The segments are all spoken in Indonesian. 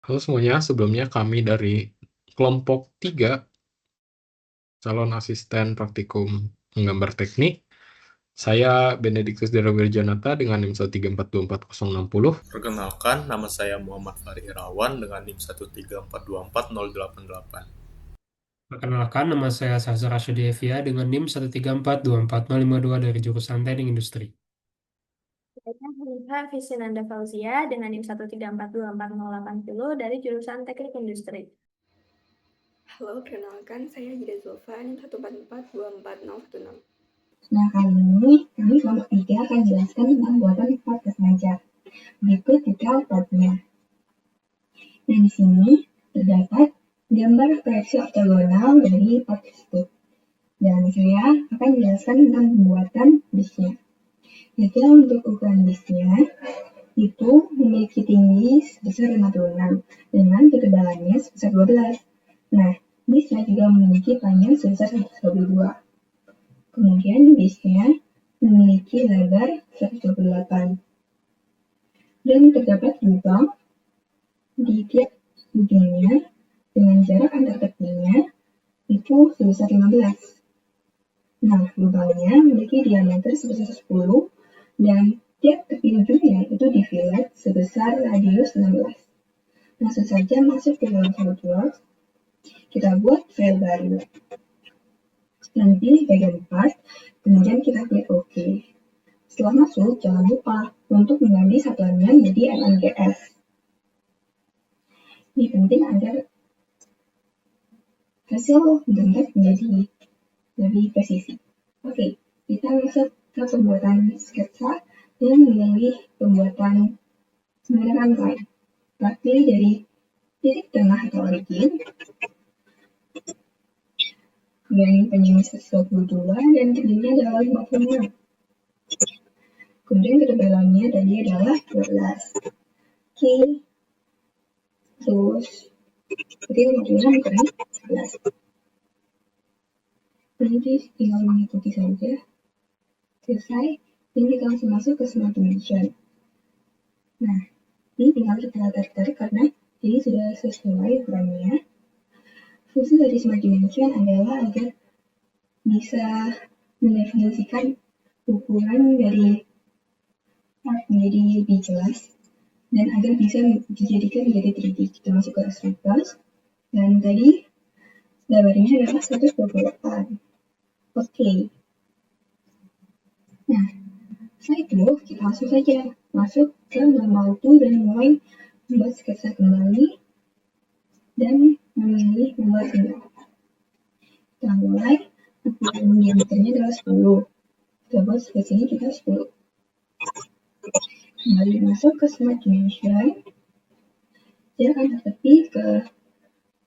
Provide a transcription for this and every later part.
Halo semuanya, sebelumnya kami dari kelompok 3, calon asisten praktikum menggambar teknik. Saya Benediktus Derawirjanata dengan NIM 134244060. Perkenalkan, nama saya Muhammad Fari Irawan dengan NIM 134244088. Perkenalkan, nama saya Sazar Rashidi Evia dengan NIM 1342452 dari jurusan Teknik Industri. Saya Hanifah Fisinanda Fauzia dengan NIM 1342480 dari jurusan Teknik Industri. Halo, perkenalkan saya Jida Zulfa, NIM 144244016. Nah, kali ini kami kelompok 3 akan jelaskan tentang buatan part kesengaja. Berikut detail partnya. Nah, di sini terdapat gambar proyeksi ortogonal dari part tersebut. Dan saya akan jelaskan tentang pembuatan disknya. Jadi untuk ukuran disknya itu memiliki tinggi sebesar 56 dengan ketebalannya sebesar 12. Nah, disknya juga memiliki panjang sebesar 122. Kemudian disknya memiliki lebar 128 dan terdapat lubang di tiap ujungnya dengan jarak antar tepinya itu sebesar 15. Nah, lubangnya memiliki diameter sebesar 10 dan tiap tepi ujungnya itu difilet sebesar radius 16. Langsung saja masuk ke dalam SolidWorks, kita buat file baru. Nanti bagian part, kemudian kita klik OK. Setelah masuk, jangan lupa untuk mengganti satuannya menjadi MMGS. Ini penting agar hasil gambar menjadi lebih presisi. Oke, kita masuk ke pembuatan sketsa dan memilih pembuatan menggunakan line. Kita pilih dari titik tengah atau origin, kemudian panjangnya 122 dan tingginya adalah 56. Kemudian ketebalannya tadi adalah 12. Oke, terus ketika kemudian ukurannya 11. Nanti tinggal mengikuti saja. Selesai, ini kita langsung masuk ke Smart Dimension. Nah, ini tinggal kita tarik-tarik karena jadi sudah sesuai ukurannya. Fungsi dari Smart Dimension adalah agar bisa mendefinisikan ukuran dari part menjadi lebih jelas dan agar bisa dijadikan menjadi 3D. Kita masuk ke Extrude dan tadi lebarnya adalah 128. Oke. Nah, setelah itu kita langsung saja masuk ke normal tool dan mulai membuat sketsa kembali dan memilih membuat ini. Kita mulai ukuran diameternya adalah 10. Kita buat sketsa ini juga 10. Kembali masuk ke Smart Dimension. Dia akan tepi ke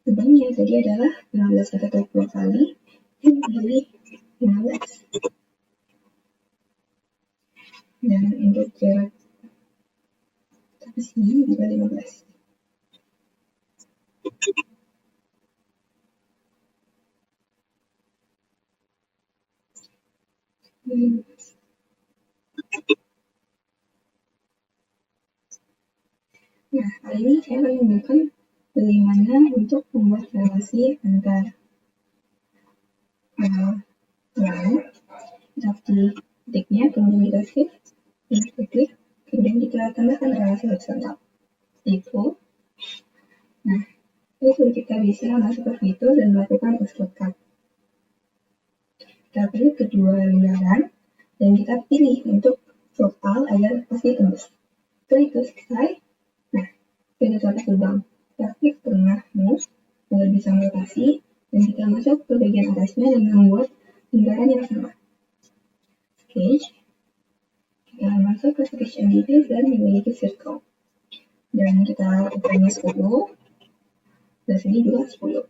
bebannya tadi adalah 15 kata 20 kali dan pilih 15. Dan untuk jarak sampai sini juga 15. Nah, kali ini saya akan menunjukkan bagaimana untuk membuat relasi antar line. Kita pilih titiknya, kemudian kita shift, kita klik, kemudian kita tambahkan relasi horizontal. Itu. Nah, itu kita bisa masuk ke fitur dan melakukan extrude cut. Kita pilih kedua lingkaran dan kita pilih untuk total agar pasti tembus. Setelah itu selesai. Nah, kita dapat lubang. Kita klik tengah mouse agar bisa merotasi dan kita masuk ke bagian atasnya dan membuat lingkaran yang sama. Sketch. Kita masuk ke sketch and details dan memiliki circle. Dan kita ukurannya 10. Dan sini juga 10.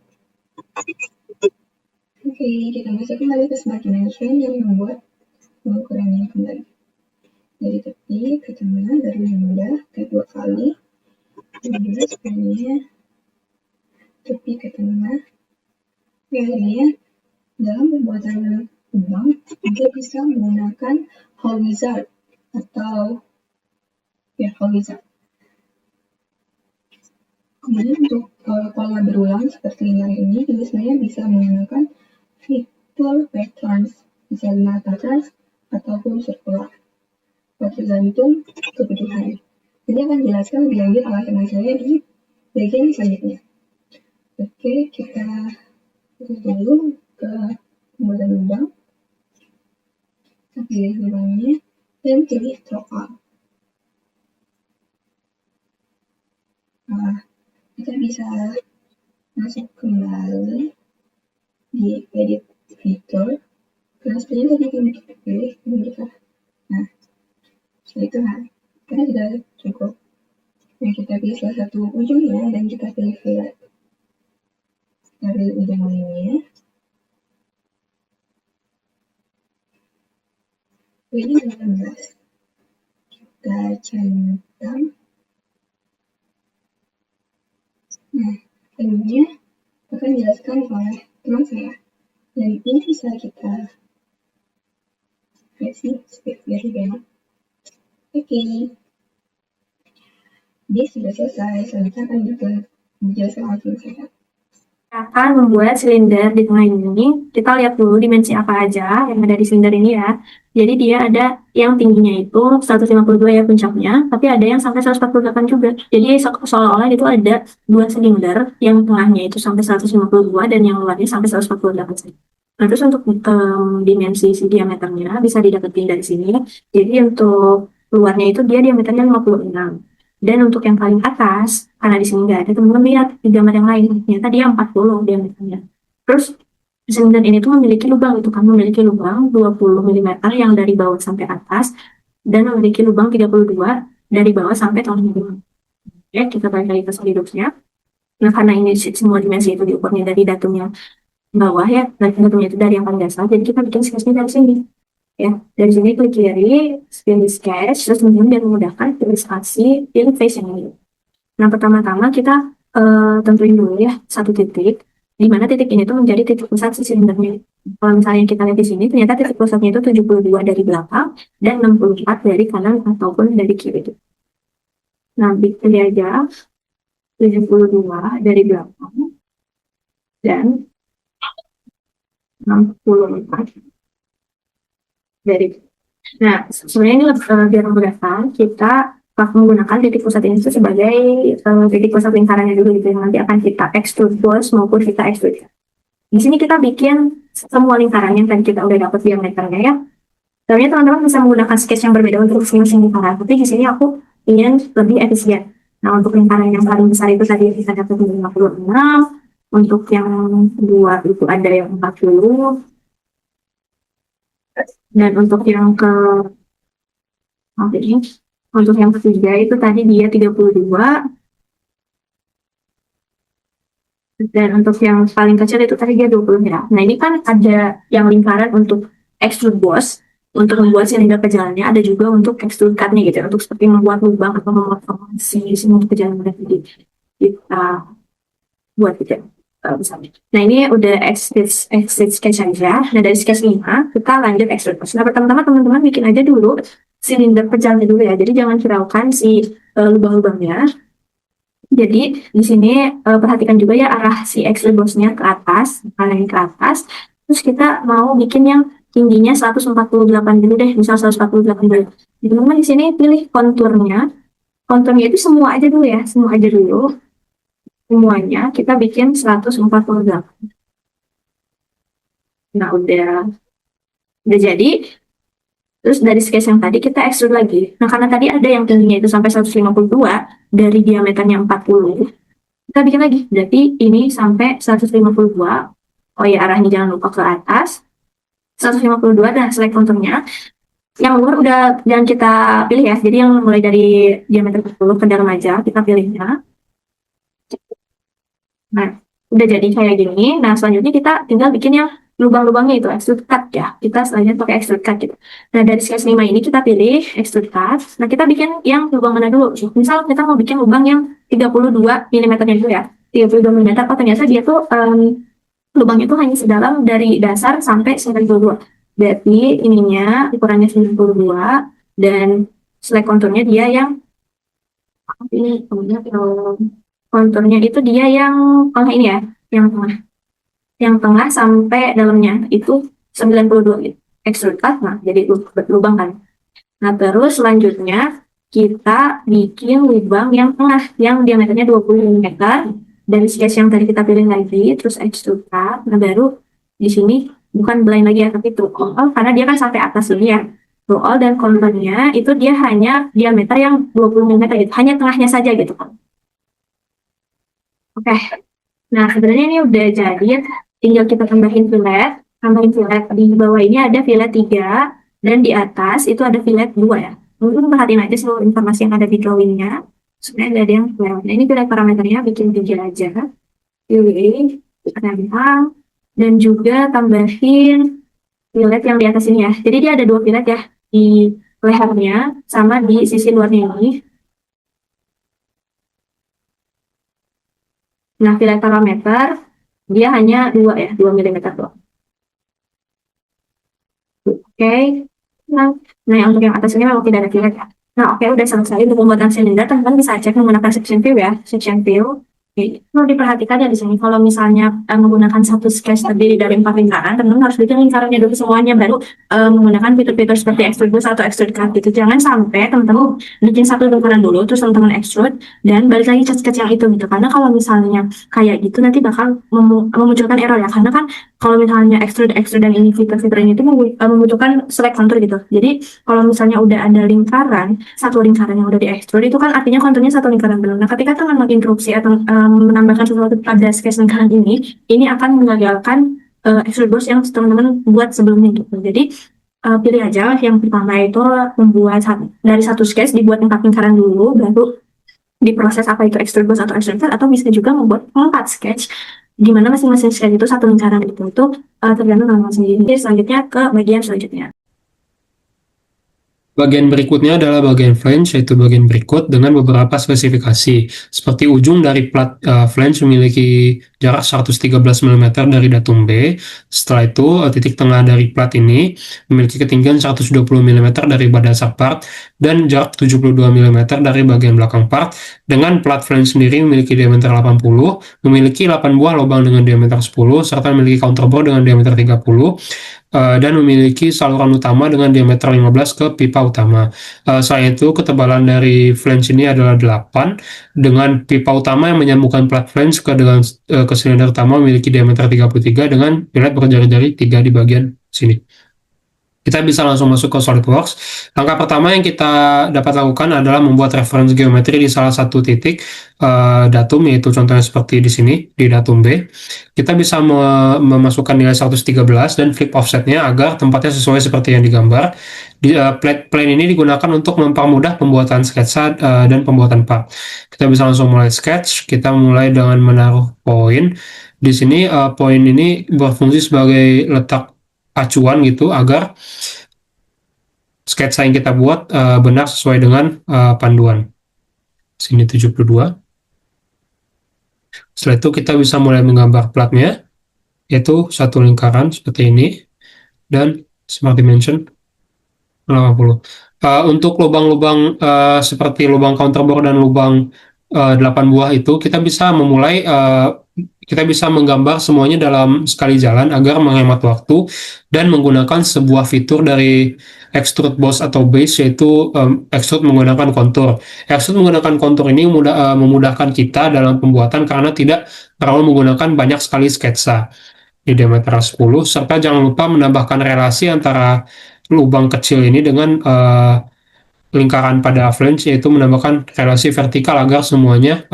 Oke, kita masuk kembali ke Smart Dimension dan membuat pengukurannya kembali. Dari tepi ke tengah, dari yang mudah ke 2 kali. Kemudian sebenarnya tepi ke tengah. Akhirnya dalam pembuatan lubang kita bisa menggunakan hole wizard atau hole wizard. Kemudian untuk pola berulang seperti lingkaran ini juga sebenarnya bisa menggunakan fitur patterns, bisa linear patterns ataupun circular, tergantung kebutuhan. Ini akan jelaskan lebih lanjut oleh teman saya di bagian selanjutnya. Oke, kita fokus dulu ke pembuatan lubang. Kita pilih lubangnya dan pilih stroke out. Nah, kita bisa masuk kembali di edit fitur. Karena sebenarnya tadi yang kita pilih, ini kita. Nah, setelah itu karena sudah cukup. Nah, kita pilih salah satu ujungnya dan kita pilih fillet. Dari ujung lainnya. Ini 19. Kita centang. Nah, selanjutnya akan dijelaskan oleh teman saya. Dan ini bisa kita versi speed very banyak. Oke. Dia sudah selesai. Selanjutnya akan dijelaskan oleh teman saya. Akan membuat silinder di tengah ini. Kita lihat dulu dimensi apa aja yang ada di silinder ini ya. Jadi dia ada yang tingginya itu 152 ya puncaknya, tapi ada yang sampai 148 juga. Jadi seolah-olah itu ada dua silinder, yang tengahnya itu sampai 152 dan yang luarnya sampai 148 saja. Nah, terus untuk dimensi si diameternya bisa didapetin dari sini. Jadi untuk luarnya itu dia diameternya 56. Dan untuk yang paling atas, karena di sini nggak ada, teman-teman lihat di gambar yang lain, ternyata dia 40 diameternya. Terus silinder ini tuh memiliki lubang, itu kan memiliki lubang 20 mm yang dari bawah sampai atas, dan memiliki lubang 32 dari bawah sampai tengah. Oke, kita balik lagi ke SolidWorks-nya. Nah, karena ini semua dimensi itu diukurnya dari datumnya bawah ya, dan datumnya itu dari yang paling dasar, jadi kita bikin sketch-nya dari sini. Ya, dari sini klik kiri, pilih sketch, terus kemudian dia memudahkan pilih spasi, pilih face yang ini. Nah, pertama-tama kita tentuin dulu ya satu titik, di mana titik ini tuh menjadi titik pusat si silindernya. Kalau misalnya kita lihat di sini, ternyata titik pusatnya itu 72 dari belakang dan 64 dari kanan ataupun dari kiri. Nah, pilih aja 72 dari belakang dan 64 dari. Nah, sebenarnya ini biar memudahkan, kita menggunakan titik pusat ini sebagai titik pusat lingkarannya dulu gitu, yang nanti akan kita extrude boss maupun kita extrude. Di sini kita bikin semua lingkaran yang tadi kita udah dapat diameternya ya. Sebenarnya teman-teman bisa menggunakan sketch yang berbeda untuk masing-masing lingkaran, tapi di sini aku ingin lebih efisien. Nah, untuk lingkaran yang paling besar itu tadi kita dapat 56, untuk yang kedua itu ada yang 40, dan untuk yang ketiga itu tadi dia 32, dan untuk yang paling kecil itu tadi dia 20 ya. Nah, ini kan ada yang lingkaran untuk extrude boss, untuk membuat silinder kejalannya, ada juga untuk extrude cut-nya gitu, untuk seperti membuat lubang atau membuat formasi semua kejalannya. Jadi kita buat gitu. Misalnya. Nah, ini udah exit sketch aja. Nah, dari sketch 5 kita lanjut extrude boss. Nah, pertama-tama teman-teman bikin aja dulu silinder pejalnya dulu ya. Jadi jangan hiraukan si lubang-lubangnya. Jadi di sini perhatikan juga ya arah si extrude boss-nya ke atas, kalian ke atas. Terus kita mau bikin yang tingginya 148 dulu deh, misal 148 dulu. Jadi teman-teman di sini pilih konturnya. Konturnya itu semua aja dulu ya, semua aja dulu. Semuanya kita bikin 148. Nah, udah jadi. Terus dari sketch yang tadi kita extrude lagi. Nah, karena tadi ada yang tingginya itu sampai 152 dari diameternya 40. Kita bikin lagi. Berarti ini sampai 152. Oh ya, arahnya jangan lupa ke atas. 152 dan select konturnya. Yang luar udah jangan kita pilih ya. Jadi yang mulai dari diameter 40 ke dalam aja kita pilihnya. Nah, udah jadi kayak gini. Nah, selanjutnya kita tinggal bikin yang lubang-lubangnya itu extrude cut ya. Kita selanjutnya pakai extrude cut gitu. Nah, dari sketch 5 ini kita pilih extrude cut. Nah, kita bikin yang lubang mana dulu? Misal kita mau bikin lubang yang 32 mm dulu ya. 32 mm. Oh, ternyata dia tuh lubangnya itu hanya sedalam dari dasar sampai 92. Berarti ininya ukurannya 92 dan select konturnya dia yang ini kemudian konturnya itu dia yang tengah ini ya, yang tengah sampai dalamnya itu 92 gitu. Extrude cut, nah jadi lubang kan. Nah terus selanjutnya kita bikin lubang yang tengah yang diameternya 20 mm dari sketch yang tadi kita pilih lagi, terus extrude cut. Nah baru di sini bukan blind lagi ya, tapi through all karena dia kan sampai atas dulu ya. Through all dan konturnya itu dia hanya diameter yang 20 mm gitu, hanya tengahnya saja gitu kan. Oke. Nah sebenarnya ini udah jadi, tinggal kita tambahin fillet di bawah ini ada fillet 3 dan di atas itu ada fillet 2 ya. Mungkin perhatiin aja seluruh informasi yang ada di drawingnya supaya nggak ada yang kelewat. Nah ini fillet parameternya bikin 3 aja, pilih rentang dan juga tambahin fillet yang di atas ini ya. Jadi dia ada 2 fillet ya, di lehernya sama di sisi luarnya ini. Nah fillet parameter dia hanya 2 ya, 2 mm doang. Oke. Nah yang untuk yang atas ini memang tidak ada fillet ya. Nah oke, udah selesai untuk pembuatan silinder. Teman-teman bisa cek menggunakan section view ya, section view. Oke, perlu diperhatikan ya di sini kalau misalnya menggunakan satu sketch terdiri dari 4 lingkaran, teman-teman harus bikin lingkarannya dulu semuanya, baru menggunakan fitur-fitur seperti extrude bus atau extrude cut gitu. Jangan sampai teman-teman bikin satu lingkaran dulu, terus teman-teman extrude dan balik lagi sketch yang itu gitu. Karena kalau misalnya kayak gitu nanti bakal memunculkan error ya. Karena kan kalau misalnya extrude dan ini fitur-fitur ini itu membutuhkan select contour gitu. Jadi kalau misalnya udah ada lingkaran, satu lingkaran yang udah di extrude itu kan artinya konturnya satu lingkaran benar. Nah ketika teman menginterupsi atau menambahkan sesuatu pada sketch lingkaran ini akan mengagalkan extrude boss yang teman-teman buat sebelumnya gitu. Jadi pilih aja yang pertama itu membuat dari satu sketch dibuat 4 lingkaran dulu, baru diproses apa itu extrude boss atau extrude cut, atau bisa juga membuat 4 sketch di mana masing-masing sketch itu satu lingkaran gitu. Itu tergantung teman-teman sendiri. Jadi selanjutnya ke bagian selanjutnya. Bagian berikutnya adalah bagian flange, yaitu bagian berikut dengan beberapa spesifikasi. Seperti ujung dari plat flange memiliki jarak 113 mm dari datum B. Setelah itu, titik tengah dari plat ini memiliki ketinggian 120 mm dari dasar part dan jarak 72 mm dari bagian belakang part. Dengan plat flange sendiri memiliki diameter 80, memiliki 8 buah lubang dengan diameter 10, serta memiliki counterbore dengan diameter 30, dan memiliki saluran utama dengan diameter 15 ke pipa utama. Selain itu, ketebalan dari flange ini adalah 8, dengan pipa utama yang menyambungkan plat flange ke silinder utama memiliki diameter 33 dengan fillet berjari-jari 3 di bagian sini. Kita bisa langsung masuk ke SolidWorks. Langkah pertama yang kita dapat lakukan adalah membuat reference geometri di salah satu titik datum, yaitu contohnya seperti di sini, di datum B. Kita bisa memasukkan nilai 113 dan flip offsetnya agar tempatnya sesuai seperti yang digambar. Plane ini digunakan untuk mempermudah pembuatan sketsa dan pembuatan part. Kita bisa langsung mulai sketch. Kita mulai dengan menaruh poin. Di sini poin ini berfungsi sebagai letak acuan gitu agar sketsa yang kita buat benar sesuai dengan panduan. Sini 72. Setelah itu kita bisa mulai menggambar platnya, yaitu satu lingkaran seperti ini dan smart dimension 80. Untuk lubang-lubang seperti lubang counterbore dan lubang 8 buah itu kita bisa memulai kita bisa menggambar semuanya dalam sekali jalan agar menghemat waktu dan menggunakan sebuah fitur dari extrude boss atau base, yaitu extrude menggunakan kontur. Extrude menggunakan kontur ini memudahkan kita dalam pembuatan karena tidak perlu menggunakan banyak sekali sketsa di diameter 10, serta jangan lupa menambahkan relasi antara lubang kecil ini dengan lingkaran pada flange, yaitu menambahkan relasi vertikal agar semuanya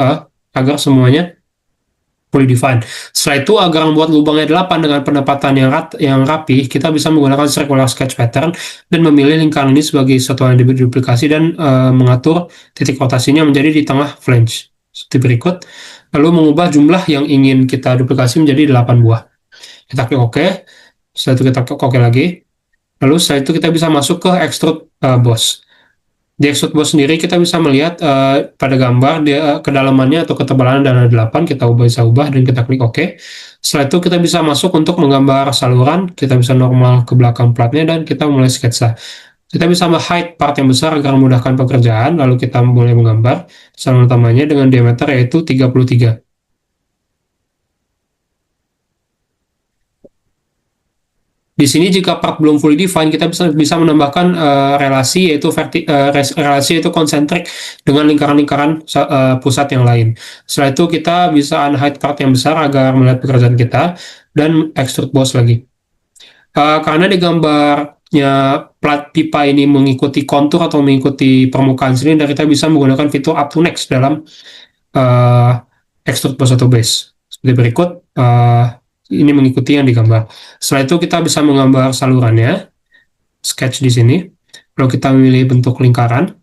fully defined. Setelah itu, agar membuat lubangnya 8 dengan penempatan yang rapi, kita bisa menggunakan circular sketch pattern dan memilih lingkaran ini sebagai satuan yang diduplikasi dan mengatur titik rotasinya menjadi di tengah flange. Seperti berikut. Lalu mengubah jumlah yang ingin kita duplikasi menjadi 8 buah. Kita klik OK. Setelah itu kita klik OK lagi. Lalu setelah itu kita bisa masuk ke extrude boss. Di extrude boss sendiri kita bisa melihat pada gambar kedalamannya atau ketebalan adalah 8, kita bisa ubah dan kita klik OK. Setelah itu kita bisa masuk untuk menggambar saluran, kita bisa normal ke belakang platnya dan kita mulai sketsa. Kita bisa hide part yang besar agar memudahkan pekerjaan, lalu kita mulai menggambar saluran utamanya dengan diameter yaitu 33. Di sini jika part belum fully define, kita bisa menambahkan relasi yaitu konsentrik dengan lingkaran-lingkaran pusat yang lain. Setelah itu kita bisa unhide part yang besar agar melihat pekerjaan kita dan extrude boss lagi. Karena di gambarnya plat pipa ini mengikuti kontur atau mengikuti permukaan silinder, kita bisa menggunakan fitur up to next dalam extrude boss atau base. Seperti berikut. Ini mengikuti yang digambar. Setelah itu kita bisa menggambar salurannya, sketch di sini. Lalu kita memilih bentuk lingkaran.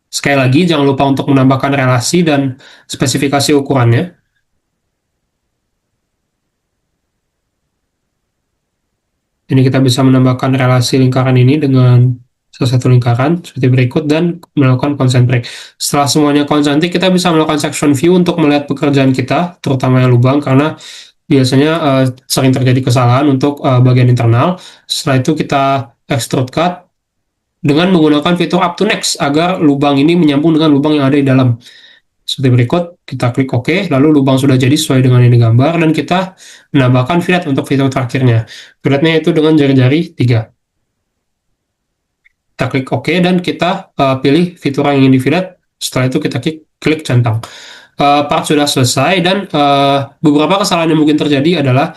Sekali lagi, jangan lupa untuk menambahkan relasi dan spesifikasi ukurannya. Ini kita bisa menambahkan relasi lingkaran ini dengan salah satu lingkaran seperti berikut dan melakukan konsentrik. Setelah semuanya konsentrik, kita bisa melakukan section view untuk melihat pekerjaan kita, terutama yang lubang, karena biasanya sering terjadi kesalahan untuk bagian internal. Setelah itu kita extrude cut dengan menggunakan fitur up to next agar lubang ini menyambung dengan lubang yang ada di dalam. Seperti berikut, kita klik OK, lalu lubang sudah jadi sesuai dengan yang digambar, dan kita menambahkan fillet untuk fitur terakhirnya. Filletnya itu dengan jari-jari 3. Kita klik OK, dan kita pilih fitur yang ingin di-fillet. Setelah itu kita klik centang. Part sudah selesai, dan beberapa kesalahan yang mungkin terjadi adalah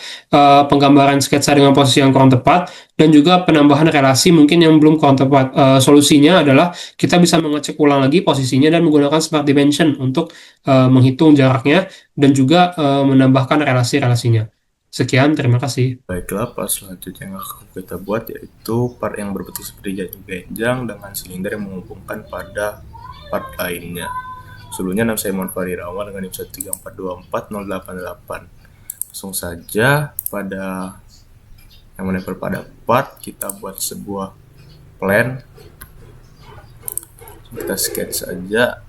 penggambaran sketsa dengan posisi yang kurang tepat dan juga penambahan relasi mungkin yang belum kurang tepat. Solusinya adalah kita bisa mengecek ulang lagi posisinya dan menggunakan smart dimension untuk menghitung jaraknya dan juga menambahkan relasi-relasinya. Sekian, terima kasih. Baiklah, part selanjutnya yang akan kita buat yaitu part yang berbentuk seperti genjang dengan silinder yang menghubungkan pada part lainnya. Sebelumnya nama saya Muhammad Fahri Irawan dengan NIM 134240088. Langsung saja pada yang menempel pada part, kita buat sebuah plan. Kita sketch saja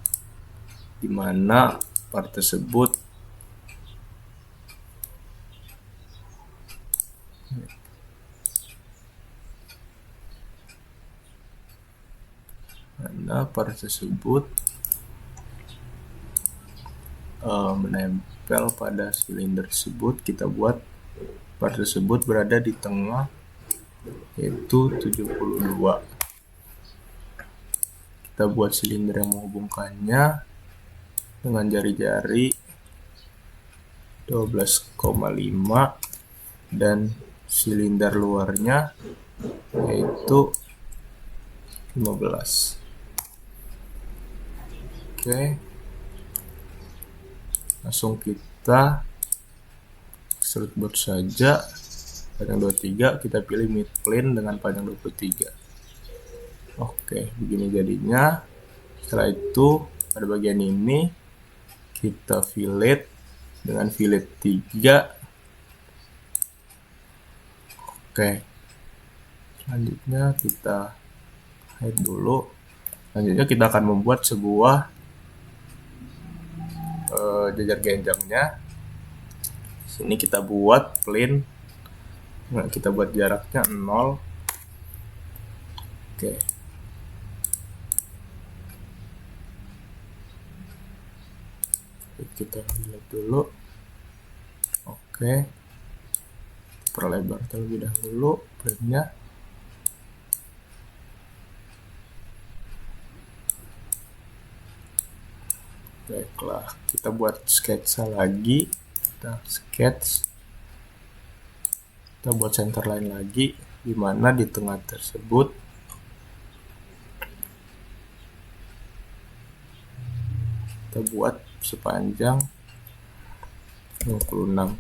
di mana part tersebut menempel pada silinder tersebut. Kita buat part tersebut berada di tengah yaitu 72. Kita buat silinder yang menghubungkannya dengan jari-jari 12,5 dan silinder luarnya yaitu 15. Oke. Langsung kita extrude board saja. Panjang 23, kita pilih mid plane dengan panjang 23. Oke, begini jadinya. Setelah itu, pada bagian ini kita fillet dengan fillet 3. Oke. Selanjutnya kita hide dulu. Selanjutnya kita akan membuat sebuah jajar genjangnya. Sini kita buat plane. Nah, kita buat jaraknya 0. Oke. Kita lihat dulu. Oke. Perlebar terlebih dahulu plane-nya. Baiklah, kita buat sketsa lagi. Kita sketch. Kita buat center line lagi, di mana di tengah tersebut kita buat sepanjang 26.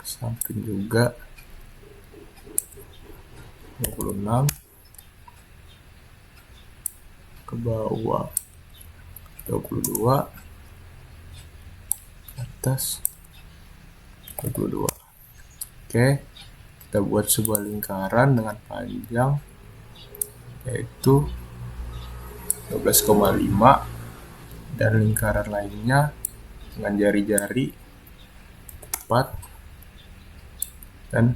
Ke samping juga 26. Ke bawah 22, ke atas 22. Oke, kita buat sebuah lingkaran dengan panjang yaitu 12,5 dan lingkaran lainnya dengan jari-jari 4 dan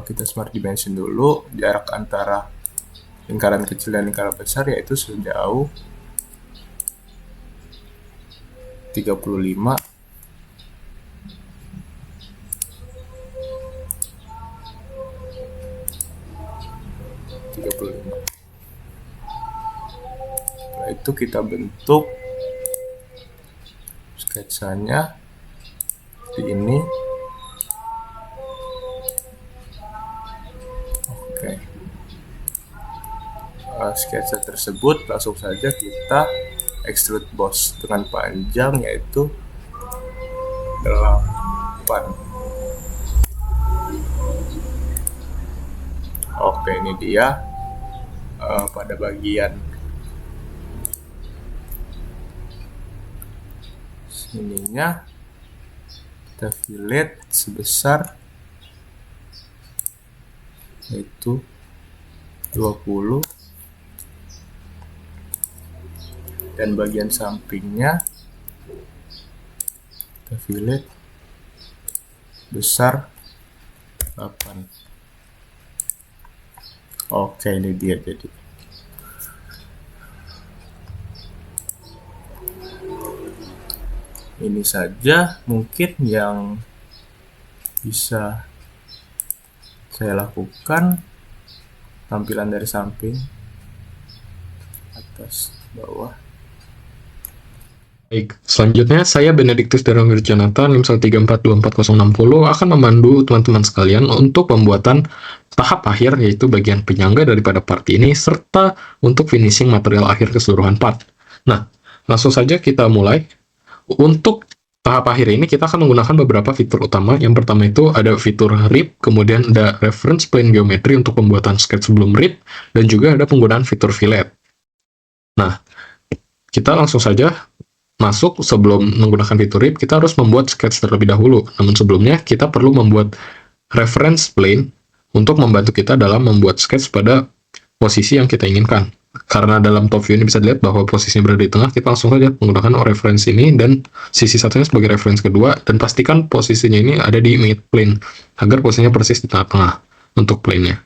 kita smart dimension dulu. Jarak antara lingkaran kecil dan lingkaran besar yaitu sejauh 35 Setelah itu kita bentuk sketsanya seperti ini. Oke. Sketsa tersebut langsung saja kita extrude boss dengan panjang yaitu 8. Oke, ini dia pada bagian sininya kita fillet sebesar yaitu 20, dan bagian sampingnya kita fillet besar 8. Oke, ini dia jadi. Ini saja mungkin yang bisa saya lakukan. Tampilan dari samping, atas, bawah. Baik, selanjutnya saya Benediktus Darwirjanata, NIM 1342440 akan memandu teman-teman sekalian untuk pembuatan tahap akhir, yaitu bagian penyangga daripada part ini, serta untuk finishing material akhir keseluruhan part. Nah, langsung saja kita mulai. Untuk tahap akhir ini kita akan menggunakan beberapa fitur utama. Yang pertama itu ada fitur rip, kemudian ada reference plane geometry untuk pembuatan sketch sebelum rip, dan juga ada penggunaan fitur fillet. Nah, kita langsung saja masuk. Sebelum menggunakan fitur rip, kita harus membuat sketch terlebih dahulu. Namun sebelumnya, kita perlu membuat reference plane untuk membantu kita dalam membuat sketch pada posisi yang kita inginkan. Karena dalam top view ini bisa dilihat bahwa posisinya berada di tengah, kita langsung saja menggunakan reference ini dan sisi satunya sebagai reference kedua, dan pastikan posisinya ini ada di mid plane agar posisinya persis di tengah-tengah untuk plane-nya.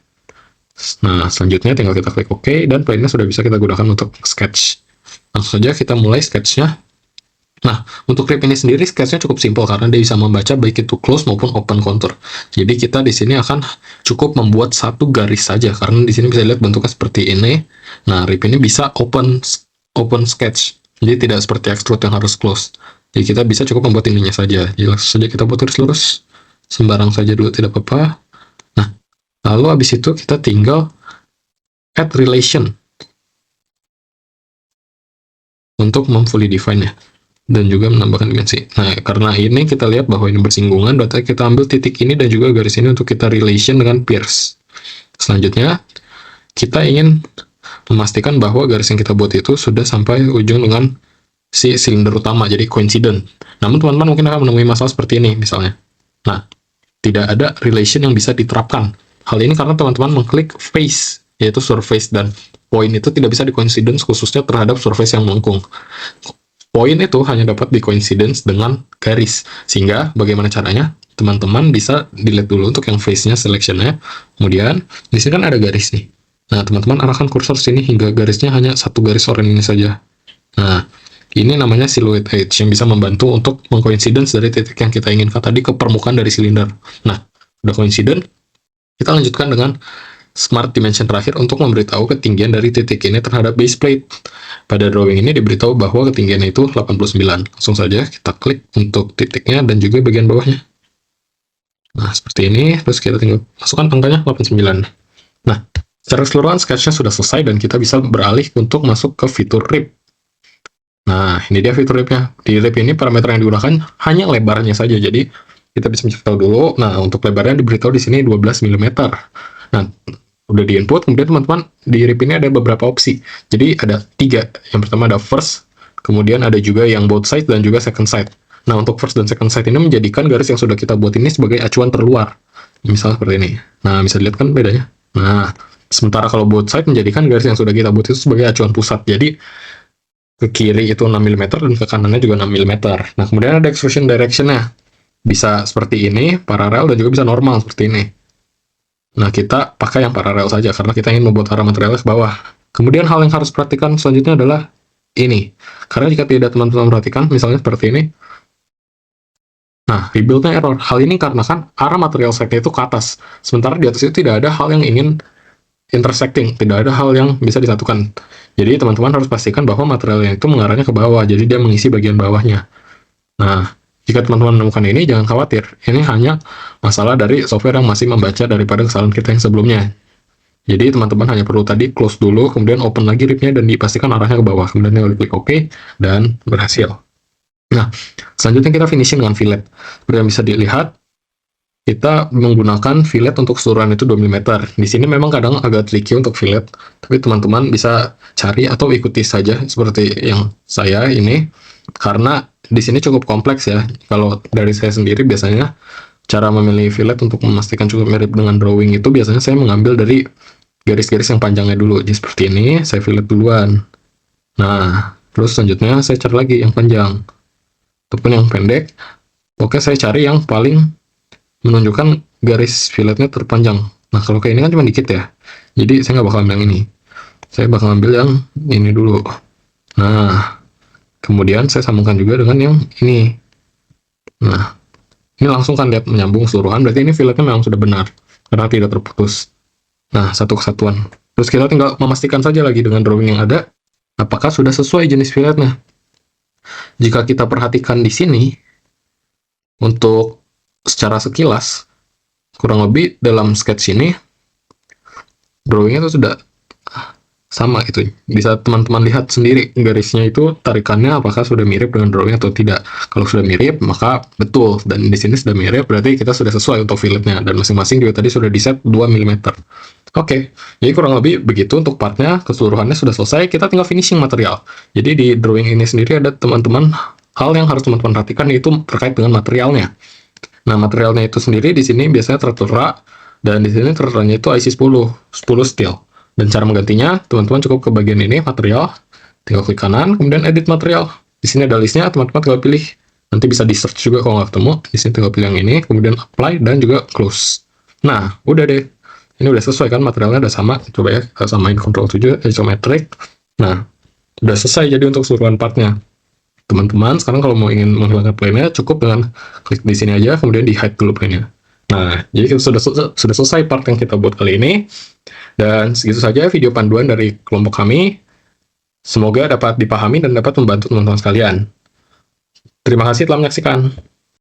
Nah, selanjutnya tinggal kita klik OK, dan plane-nya sudah bisa kita gunakan untuk sketch. Langsung saja kita mulai sketch-nya. Nah, untuk rip ini sendiri sketch-nya cukup simpel karena dia bisa membaca baik itu close maupun open contour. Jadi kita di sini akan cukup membuat satu garis saja karena di sini bisa lihat bentuknya seperti ini. Nah, rip ini bisa open sketch. Jadi tidak seperti extrude yang harus close. Jadi kita bisa cukup membuat ininya saja. Jadi langsung saja kita buat garis lurus. Sembarang saja dulu, tidak apa-apa. Nah, lalu habis itu kita tinggal add relation untuk memfully define-nya dan juga menambahkan dimensi. Nah, karena ini kita lihat bahwa ini bersinggungan, berarti kita ambil titik ini dan juga garis ini untuk kita relation dengan pierce. Selanjutnya, kita ingin memastikan bahwa garis yang kita buat itu sudah sampai ujung dengan si silinder utama, jadi coincident. Namun teman-teman mungkin akan menemui masalah seperti ini misalnya. Nah, tidak ada relation yang bisa diterapkan. Hal ini karena teman-teman mengklik face, yaitu surface, dan point itu tidak bisa di-coincidence khususnya terhadap surface yang melengkung. Point itu hanya dapat di-coincidence dengan garis. Sehingga bagaimana caranya? Teman-teman bisa dilihat dulu untuk yang face-nya, selection-nya. Kemudian, di sini kan ada garis nih. Nah, teman-teman arahkan kursor sini hingga garisnya hanya satu garis oranye ini saja. Nah, ini namanya silhouette edge yang bisa membantu untuk meng-coincidence dari titik yang kita inginkan tadi ke permukaan dari silinder. Nah, udah coincident, kita lanjutkan dengan smart dimension terakhir untuk memberitahu ketinggian dari titik ini terhadap base plate. Pada drawing ini diberitahu bahwa ketinggiannya itu 89. Langsung saja kita klik untuk titiknya dan juga bagian bawahnya. Nah, seperti ini. Terus kita tinggal masukkan angkanya 89. Nah, secara keseluruhan sketch-nya sudah selesai dan kita bisa beralih untuk masuk ke fitur rip. Nah, ini dia fitur ripnya. Di rip ini parameter yang digunakan hanya lebarnya saja. Jadi, kita bisa mencari tahu dulu. Nah, untuk lebarnya diberitahu di sini 12 mm. Nah, udah di input, kemudian teman-teman di rip ini ada beberapa opsi. Jadi ada 3. Yang pertama ada first, kemudian ada juga yang both side dan juga second side. Nah, untuk first dan second side ini menjadikan garis yang sudah kita buat ini sebagai acuan terluar. Misalnya seperti ini. Nah, bisa dilihat kan bedanya. Nah, sementara kalau both side menjadikan garis yang sudah kita buat itu sebagai acuan pusat. Jadi ke kiri itu 6 mm dan ke kanannya juga 6 mm. Nah, kemudian ada extrusion direction-nya. Bisa seperti ini, paralel, dan juga bisa normal seperti ini. Nah, kita pakai yang paralel saja karena kita ingin membuat arah materialnya ke bawah. Kemudian hal yang harus perhatikan selanjutnya adalah ini. Karena jika tidak teman-teman perhatikan, misalnya seperti ini. Nah, rebuild-nya error. Hal ini karena kan arah material set-nya itu ke atas. Sementara di atas itu tidak ada hal yang ingin intersecting, tidak ada hal yang bisa disatukan. Jadi teman-teman harus pastikan bahwa materialnya itu mengarahnya ke bawah, jadi dia mengisi bagian bawahnya. Nah, jika teman-teman menemukan ini, jangan khawatir. Ini hanya masalah dari software yang masih membaca daripada kesalahan kita yang sebelumnya. Jadi teman-teman hanya perlu tadi close dulu, kemudian open lagi ripnya dan dipastikan arahnya ke bawah. Kemudian tinggal klik OK dan berhasil. Nah, selanjutnya kita finishing dengan fillet. Seperti yang bisa dilihat, kita menggunakan fillet untuk keseluruhan itu 2 mm. Di sini memang kadang agak tricky untuk fillet, tapi teman-teman bisa cari atau ikuti saja seperti yang saya ini, karena di sini cukup kompleks ya. Kalau dari saya sendiri biasanya cara memilih fillet untuk memastikan cukup mirip dengan drawing itu biasanya saya mengambil dari garis-garis yang panjangnya dulu. Jadi seperti ini, saya fillet duluan. Nah, terus selanjutnya saya cari lagi yang panjang. Ataupun yang pendek. Oke, saya cari yang paling menunjukkan garis filletnya terpanjang. Nah, kalau kayak ini kan cuma dikit ya. Jadi saya nggak bakal ambil yang ini. Saya bakal ambil yang ini dulu. Nah, kemudian saya sambungkan juga dengan yang ini. Nah, ini langsung kan lihat menyambung keseluruhan. Berarti ini filletnya memang sudah benar. Karena tidak terputus. Nah, satu kesatuan. Terus kita tinggal memastikan saja lagi dengan drawing yang ada. Apakah sudah sesuai jenis filletnya. Jika kita perhatikan di sini, untuk secara sekilas, kurang lebih dalam sketch ini, drawingnya itu sudah sama gitu. Bisa teman-teman lihat sendiri garisnya itu tarikannya apakah sudah mirip dengan drawing atau tidak. Kalau sudah mirip, maka betul. Dan di sini sudah mirip, berarti kita sudah sesuai untuk filletnya. Dan masing-masing juga tadi sudah di set 2 mm. Oke, jadi kurang lebih begitu untuk partnya, keseluruhannya sudah selesai, kita tinggal finishing material. Jadi di drawing ini sendiri ada teman-teman, hal yang harus teman-teman perhatikan yaitu terkait dengan materialnya. Nah, materialnya itu sendiri di sini biasanya tertera, dan di sini terteranya itu IC10 steel. Dan cara menggantinya, teman-teman cukup ke bagian ini, material, tinggal klik kanan, kemudian edit material. Di sini ada listnya, teman-teman tinggal pilih. Nanti bisa di search juga kalau nggak ketemu. Di sini tinggal pilih yang ini, kemudian apply, dan juga close. Nah, udah deh. Ini udah sesuai kan, materialnya udah sama. Coba ya, kita samain Ctrl 7, isometric. Nah, udah selesai jadi untuk keseluruhan partnya. Teman-teman, sekarang kalau mau ingin menghilangkan plane-nya, cukup dengan klik di sini aja, kemudian di hide dulu plane-nya. Nah, jadi kita sudah selesai part yang kita buat kali ini. Dan segitu saja video panduan dari kelompok kami. Semoga dapat dipahami dan dapat membantu teman-teman sekalian. Terima kasih telah menyaksikan.